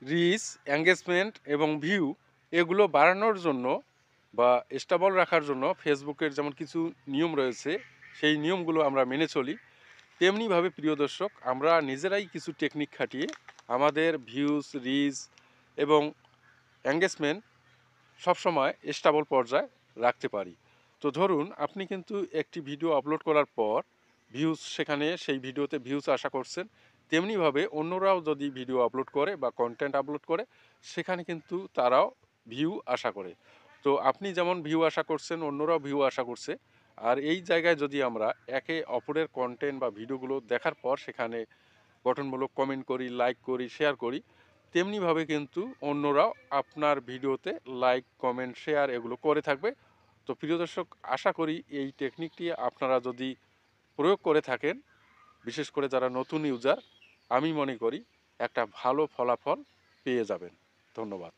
Rich, engagement এবং view এগুলো বাড়ানোর জন্য বা স্টেবল রাখার জন্য ফেসবুকের যেমন কিছু নিয়ম রয়েছে, সেই নিয়মগুলো আমরা মেনে চলি। তেমনিভাবে প্রিয় দর্শক, আমরা নিজেরাই কিছু টেকনিক খাটিয়ে আমাদের ভিউজ, রিচ এবং এঙ্গেজমেন্ট সবসময় স্টেবল পর্যায়ে রাখতে পারি। তো ধরুন আপনি কিন্তু একটি ভিডিও আপলোড করার পর ভিউজ, সেখানে সেই ভিডিওতে ভিউজ আশা করছেন, তেমনিভাবে অন্যরাও যদি ভিডিও আপলোড করে বা কন্টেন্ট আপলোড করে, সেখানে কিন্তু তারাও ভিউ আশা করে। তো আপনি যেমন ভিউ আশা করছেন, অন্যরাও ভিউ আশা করছে। আর এই জায়গায় যদি আমরা একে অপরের কন্টেন্ট বা ভিডিওগুলো দেখার পর সেখানে গঠনমূলক কমেন্ট করি, লাইক করি, শেয়ার করি, তেমনিভাবে কিন্তু অন্যরাও আপনার ভিডিওতে লাইক, কমেন্ট, শেয়ার এগুলো করে থাকবে। তো প্রিয় দর্শক, আশা করি এই টেকনিকটি আপনারা যদি প্রয়োগ করে থাকেন, বিশেষ করে যারা নতুন ইউজার, আমি মনে করি একটা ভালো ফলাফল পেয়ে যাবেন। ধন্যবাদ।